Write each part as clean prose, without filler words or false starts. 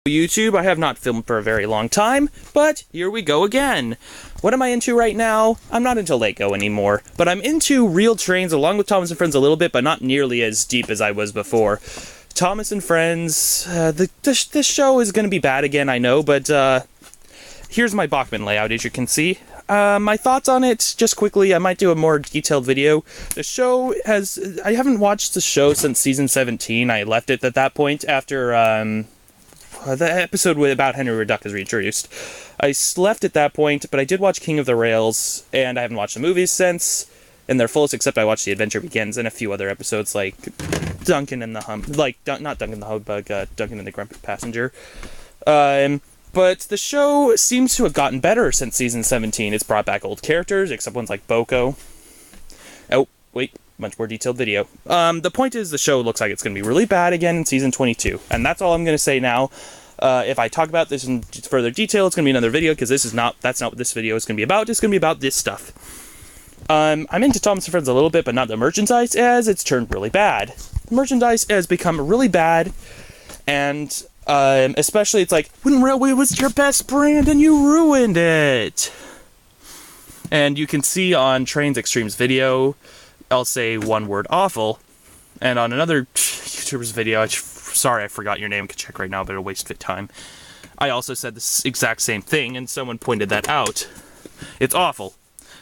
YouTube, I have not filmed for a very long time, but here we go again. What am I into right now? I'm not into Lego anymore, but I'm into Real Trains along with Thomas & Friends a little bit, but not nearly as deep as I was before. Thomas & Friends, this show is going to be bad again, I know, but here's my Bachmann layout, as you can see. My thoughts on it, just quickly, I might do a more detailed video. The show I haven't watched the show since season 17. I left it at that point after, the episode about Henry Duck is reintroduced. I left at that point, but I did watch King of the Rails, and I haven't watched the movies since, in their fullest, except I watched The Adventure Begins and a few other episodes, like Duncan and the not Duncan the Humbug, Duncan and the Grumpy Passenger. But the show seems to have gotten better since season 17. It's brought back old characters, except ones like Boko. Oh, wait. Much more detailed video. The point is, the show looks like it's going to be really bad again in season 22, and that's all I'm going to say now. If I talk about this in further detail, it's going to be another video, because that's not what this video is going to be about. It's going to be about this stuff. I'm into Thomas & Friends a little bit, but not the merchandise, as it's turned really bad. The merchandise has become really bad, and especially it's like, when Railway was your best brand and you ruined it. And you can see on Trains Extreme's video, I'll say one word, awful, and on another YouTuber's video, sorry I forgot your name, I could check right now, but it'll waste time. I also said this exact same thing, and someone pointed that out. It's awful.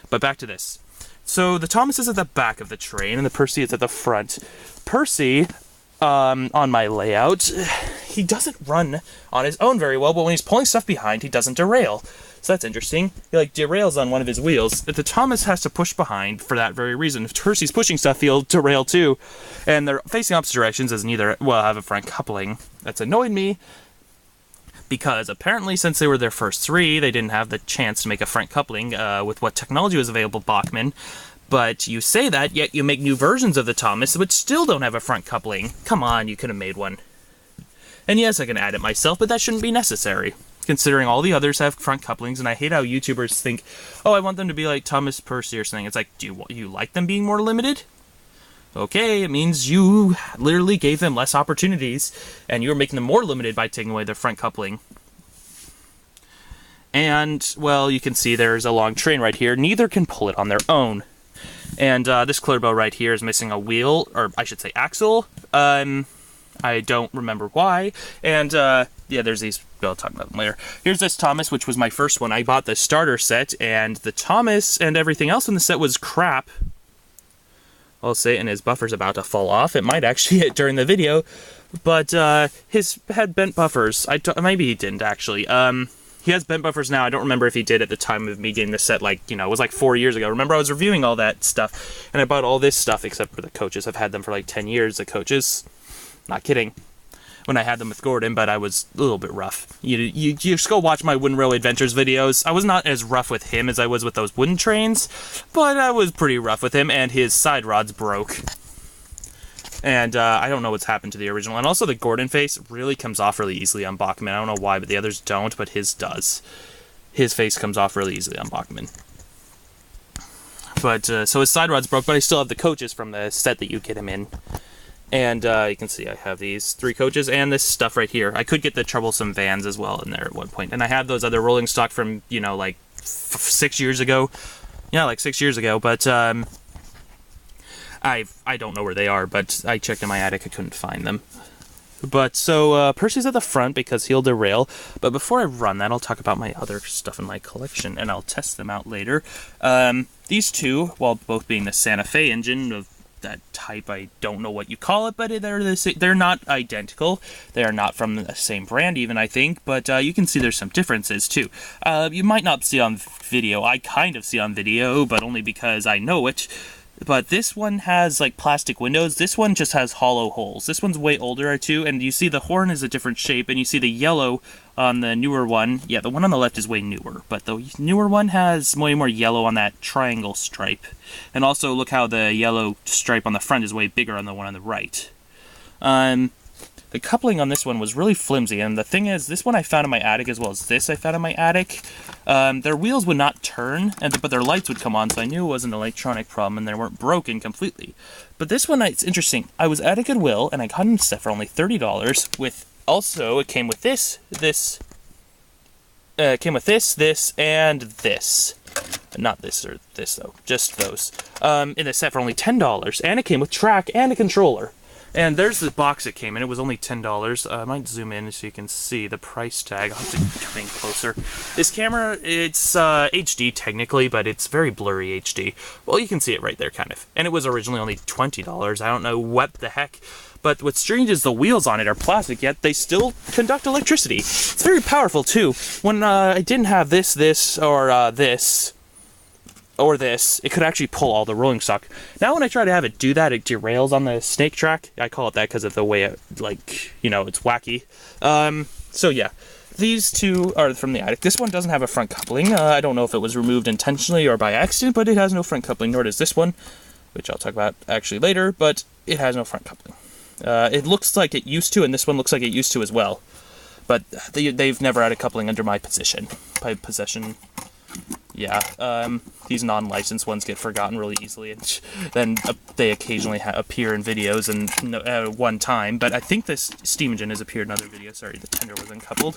But back to this. So the Thomas is at the back of the train, and the Percy is at the front. Percy, on my layout, he doesn't run on his own very well, but when he's pulling stuff behind, he doesn't derail. So that's interesting. He derails on one of his wheels. But the Thomas has to push behind for that very reason. If Percy's pushing stuff, he'll derail too. And they're facing opposite directions, as neither have a front coupling. That's annoyed me, because apparently since they were their first three, they didn't have the chance to make a front coupling with what technology was available, Bachmann. But you say that, yet you make new versions of the Thomas, which still don't have a front coupling. Come on, you could have made one. And yes, I can add it myself, but that shouldn't be necessary, considering all the others have front couplings, and I hate how YouTubers think, oh, I want them to be like Thomas Percy or something. It's like, do you like them being more limited? Okay, it means you literally gave them less opportunities, and you're making them more limited by taking away their front coupling. And, well, you can see there's a long train right here. Neither can pull it on their own. And this Clearbow right here is missing a wheel, or I should say axle. I don't remember why. And, yeah, there's these, I'll talk about them later. Here's this Thomas, which was my first one. I bought the starter set, and the Thomas and everything else in the set was crap. I'll say, and his buffer's about to fall off. It might actually hit during the video, but his had bent buffers. Maybe he didn't, actually. He has bent buffers now. I don't remember if he did at the time of me getting the set, it was like 4 years ago. Remember, I was reviewing all that stuff, and I bought all this stuff except for the coaches. I've had them for 10 years, the coaches. Not kidding. When I had them with Gordon, but I was a little bit rough. You just go watch my Wooden Railway Adventures videos. I was not as rough with him as I was with those wooden trains, but I was pretty rough with him, and his side rods broke. And I don't know what's happened to the original. And also the Gordon face really comes off really easily on Bachmann. I don't know why, but the others don't, but his does. His face comes off really easily on Bachmann. But, so his side rods broke, but I still have the coaches from the set that you get him in. And you can see I have these 3 coaches and this stuff right here. I could get the troublesome vans as well in there at one point. And I have those other rolling stock from, 6 years ago. Yeah, 6 years ago, but I don't know where they are, but I checked in my attic, I couldn't find them. But, so, Percy's at the front because he'll derail. But before I run that, I'll talk about my other stuff in my collection, and I'll test them out later. These two, while both being the Santa Fe engine of that type, I don't know what you call it, but they're not identical. They are not from the same brand even, I think, but you can see there's some differences too. You might not see on video. I kind of see on video, but only because I know it. But this one has plastic windows. This one just has hollow holes. This one's way older too, and you see the horn is a different shape, and you see the yellow on the newer one. Yeah, the one on the left is way newer, but the newer one has way more yellow on that triangle stripe. And also look how the yellow stripe on the front is way bigger on the one on the right. The coupling on this one was really flimsy, and the thing is, this one I found in my attic as well as this I found in my attic. Their wheels would not turn, but their lights would come on, so I knew it wasn't an electronic problem and they weren't broken completely. But this one, it's interesting. I was at a Goodwill, and I got them set for only $30 with Also, it came with this, and this. Not this or this, though. Just those. In a set for only $10. And it came with track and a controller. And there's the box it came in. It was only $10. I might zoom in so you can see the price tag. I'll have to come in closer. This camera, it's HD technically, but it's very blurry HD. Well, you can see it right there, kind of. And it was originally only $20. I don't know what the heck. But what's strange is the wheels on it are plastic, yet they still conduct electricity. It's very powerful, too. When I didn't have this, or this, it could actually pull all the rolling stock. Now when I try to have it do that, it derails on the snake track. I call it that because of the way it, like, you know, it's wacky. So yeah, these two are from the attic. This one doesn't have a front coupling. I don't know if it was removed intentionally or by accident, but it has no front coupling, nor does this one, which I'll talk about actually later, but it has no front coupling. It looks like it used to, and this one looks like it used to as well. But they've never had a coupling under my possession. Yeah, these non-licensed ones get forgotten really easily, and then they occasionally appear in videos and one time. But I think this steam engine has appeared in other videos. Sorry, the tender was uncoupled.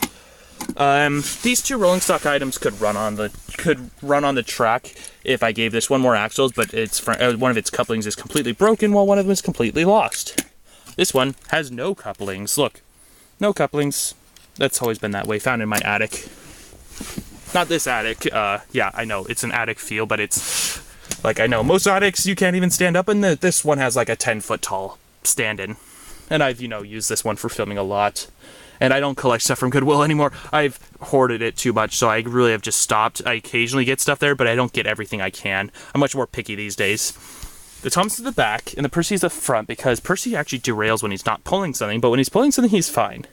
These two rolling stock items could run on the track if I gave this one more axles, but one of its couplings is completely broken, while one of them is completely lost. This one has no couplings. Look, no couplings. That's always been that way. Found in my attic. Not this attic. Yeah, I know it's an attic feel, but it's like, I know most attics you can't even stand up in. This one has like a 10-foot tall stand-in, and I've used this one for filming a lot. And I don't collect stuff from Goodwill anymore. I've hoarded it too much, so I really have just stopped. I occasionally get stuff there, but I don't get everything I can. I'm much more picky these days. The Thomas is the back, and the Percy is the front, because Percy actually derails when he's not pulling something, but when he's pulling something, he's fine.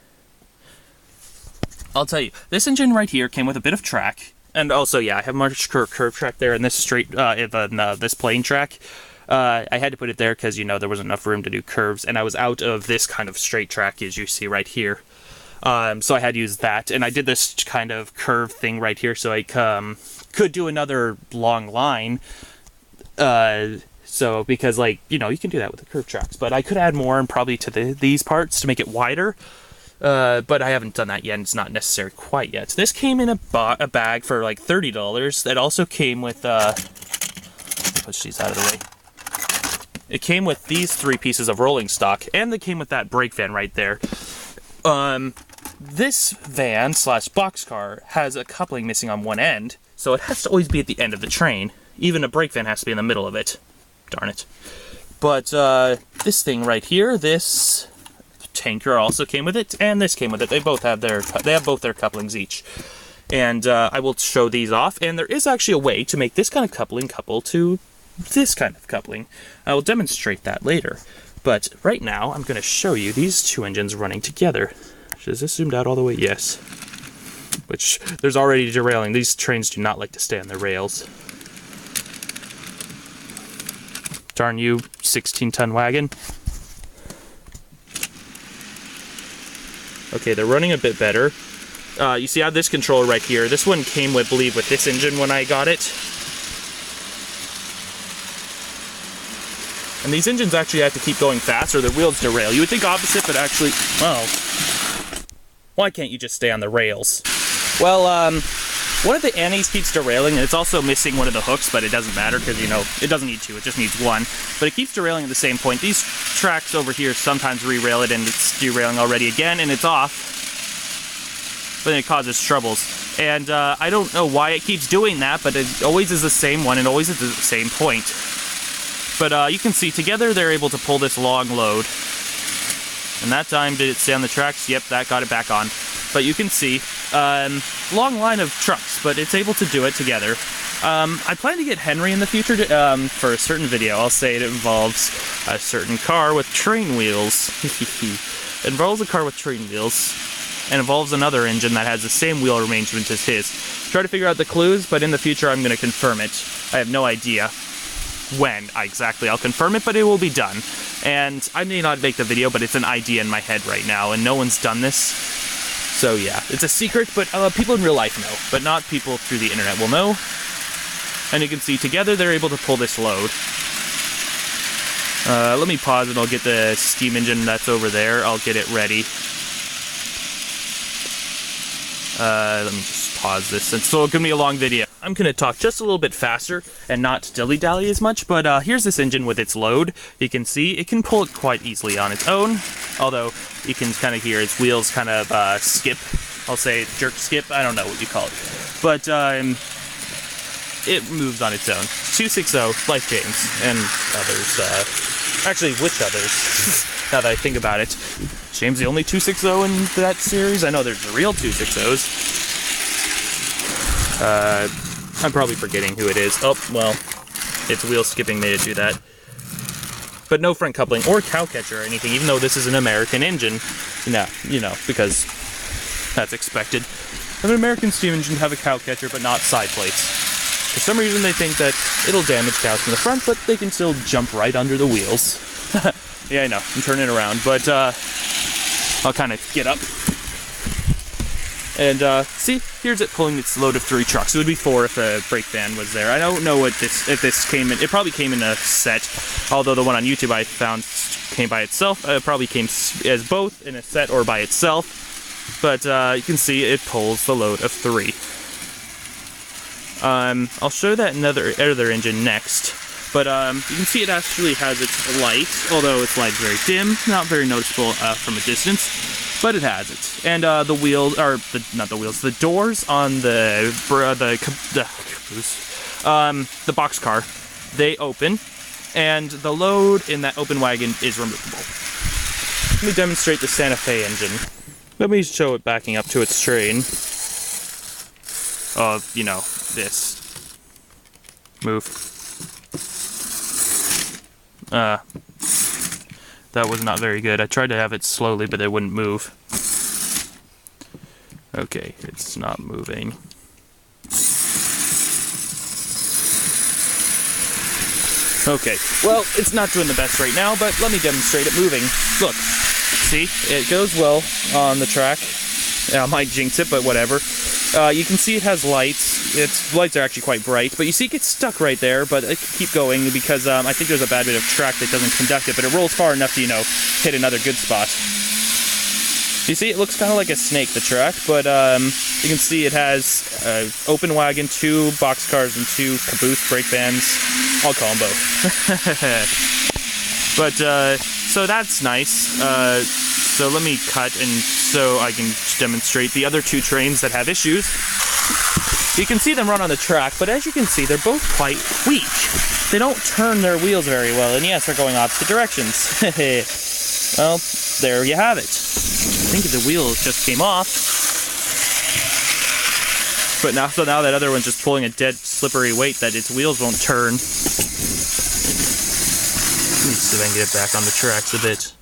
I'll tell you, this engine right here came with a bit of track, and also, yeah, I have March curve track there, and this this plane track. I had to put it there because, there wasn't enough room to do curves, and I was out of this kind of straight track, as you see right here. So I had to use that, and I did this kind of curve thing right here, so I could do another long line. So, because, like, you can do that with the curve tracks, but I could add more and probably to these parts to make it wider, but I haven't done that yet, and it's not necessary quite yet. This came in a bag for, like, $30. That also came with, push these out of the way. It came with these 3 pieces of rolling stock, and it came with that brake van right there. This van / boxcar has a coupling missing on one end, so it has to always be at the end of the train. Even a brake van has to be in the middle of it. Darn it. But this thing right here, this tanker also came with it, and this came with it. They have both their couplings each. And I will show these off, and there is actually a way to make this kind of coupling couple to this kind of coupling. I will demonstrate that later. But right now, I'm going to show you these two engines running together. Is this zoomed out all the way? Yes. Which, there's already derailing. These trains do not like to stay on the rails. Darn you, 16-ton wagon. Okay, they're running a bit better. You see I have this controller right here. This one came with, I believe, with this engine when I got it. And these engines actually have to keep going fast or the wheels derail. You would think opposite, but actually, well, why can't you just stay on the rails? Well, one of the annies keeps derailing, and it's also missing one of the hooks, but it doesn't matter because, it doesn't need two, it just needs one. But it keeps derailing at the same point. These tracks over here sometimes re-rail it, and it's derailing already again, and it's off. But then it causes troubles. And I don't know why it keeps doing that, but it always is the same one, and always is the same point. But you can see, together they're able to pull this long load. And that time, did it stay on the tracks? Yep, that got it back on. But you can see, long line of trucks, but it's able to do it together. I plan to get Henry in the future for a certain video. I'll say it involves a certain car with train wheels. It involves a car with train wheels, and involves another engine that has the same wheel arrangement as his. Try to figure out the clues, but in the future I'm going to confirm it. I have no idea when exactly I'll confirm it, but it will be done. And I may not make the video, but it's an idea in my head right now, and no one's done this. So yeah, it's a secret, but people in real life know, but not people through the internet will know. And you can see together they're able to pull this load. Let me pause and I'll get the steam engine that's over there. I'll get it ready Let me just pause this, and so it's gonna be a long video. I'm gonna talk just a little bit faster and not dilly-dally as much, but here's this engine with its load. You can see it can pull it quite easily on its own, although you can kind of hear its wheels kind of skip. I'll say jerk skip, I don't know what you call it. But it moves on its own. 260, like James, and others. Actually, which others? Now that I think about it. James the only 260 in that series? I know there's the real 260s. I'm probably forgetting who it is. Oh, well, its wheel skipping made it do that. But no front coupling or cow catcher or anything, even though this is an American engine. You know, because that's expected. An American steam engine have a cow catcher, but not side plates. For some reason, they think that it'll damage cows from the front, but they can still jump right under the wheels. Yeah, I know, I'm turning it around, but I'll kind of get up. And see, here's it pulling its load of 3 trucks. It would be 4 if a brake van was there. I don't know what if this came in. It probably came in a set, although the one on YouTube I found came by itself. It probably came as both in a set or by itself. But you can see it pulls the load of 3. I'll show that other engine next. But you can see it actually has its light, although its light's very dim, not very noticeable from a distance, but it has it. And the wheels, or not the wheels, the doors on the boxcar, they open, and the load in that open wagon is removable. Let me demonstrate the Santa Fe engine. Let me show it backing up to its train. You know, this. Move. That was not very good. I tried to have it slowly, but it wouldn't move. Okay, it's not moving. Okay, well, it's not doing the best right now, but let me demonstrate it moving. Look, see? It goes well on the track. I might jinx it, but whatever. You can see it has lights. Its lights are actually quite bright, but you see it gets stuck right there, but it can keep going because I think there's a bad bit of track that doesn't conduct it, but it rolls far enough to, you know, hit another good spot. You see, it looks kind of like a snake, the track, but you can see it has an open wagon, 2 boxcars, and 2 caboose brake vans. I'll call them both. But, so that's nice. So let me cut and so I can demonstrate the other 2 trains that have issues. You can see them run on the track, but as you can see, they're both quite weak. They don't turn their wheels very well, and yes, they're going opposite directions. Well, there you have it. I think the wheels just came off. But now that other one's just pulling a dead slippery weight that its wheels won't turn. Let me see if I can get it back on the tracks a bit.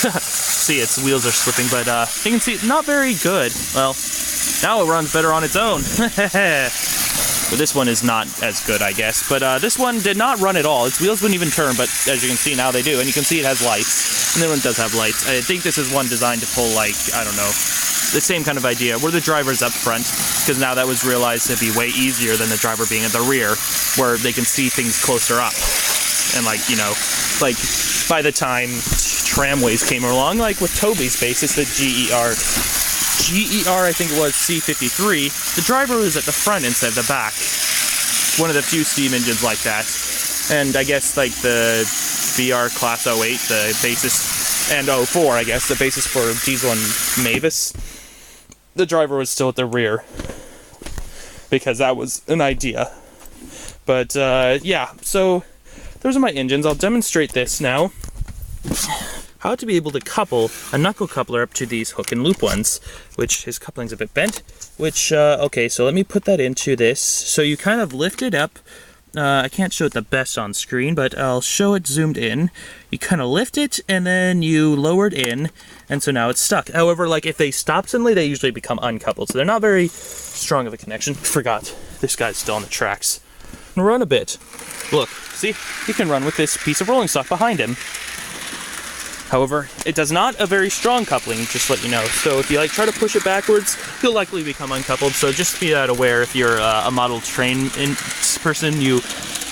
See, its wheels are slipping, but you can see not very good. Well, now it runs better on its own. But this one is not as good, I guess. But this one did not run at all. Its wheels wouldn't even turn, but as you can see, now they do. And you can see it has lights. And the one does have lights. I think this is one designed to pull, like, I don't know, the same kind of idea, where the driver's up front, because now that was realized to be way easier than the driver being at the rear, where they can see things closer up. And, like, you know, like, by the time tramways came along, like with Toby's basis, the GER, I think it was C53, the driver was at the front instead of the back. One of the few steam engines like that. And I guess like the BR Class 08, the basis, and 04, I guess, the basis for Diesel and Mavis, the driver was still at the rear. Because that was an idea. But, yeah, so those are my engines. I'll demonstrate this now. How to be able to couple a knuckle coupler up to these hook and loop ones, which his coupling's a bit bent, which, okay, so let me put that into this. So you kind of lift it up. I can't show it the best on screen, but I'll show it zoomed in. You kind of lift it, and then you lower it in, and so now it's stuck. However, like, if they stop suddenly, they usually become uncoupled, so they're not very strong of a connection. Forgot, this guy's still on the tracks. Run a bit. Look, see? He can run with this piece of rolling stock behind him. However, it does not a very strong coupling, just to let you know. So if you like try to push it backwards, you'll likely become uncoupled. So just be that aware if you're a model train person, you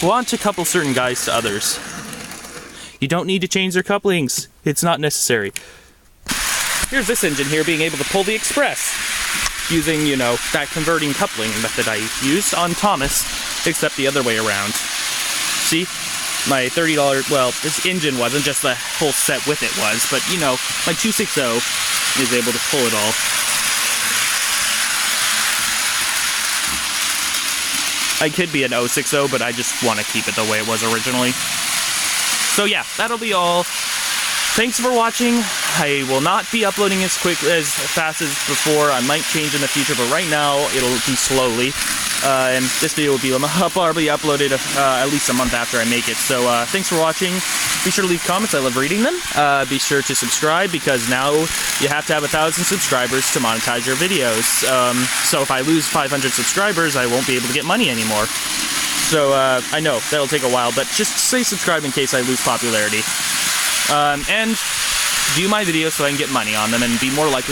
want to couple certain guys to others. You don't need to change their couplings. It's not necessary. here's this engine here being able to pull the Express using, you know, that converting coupling method I used on Thomas, except the other way around. See? My $30, well, this engine wasn't, just the whole set with it was, but, you know, my 260 is able to pull it all. I could be an 060, but I just want to keep it the way it was originally. So yeah, that'll be all. Thanks for watching. I will not be uploading as fast as before. I might change in the future, but right now it'll be slowly. And this video will be probably uploaded at least a month after I make it. So thanks for watching. Be sure to leave comments. I love reading them. Be sure to subscribe, because now you have to have 1,000 subscribers to monetize your videos. So if I lose 500 subscribers, I won't be able to get money anymore. So I know that'll take a while, but just stay subscribed in case I lose popularity. And view my videos so I can get money on them and be more likely to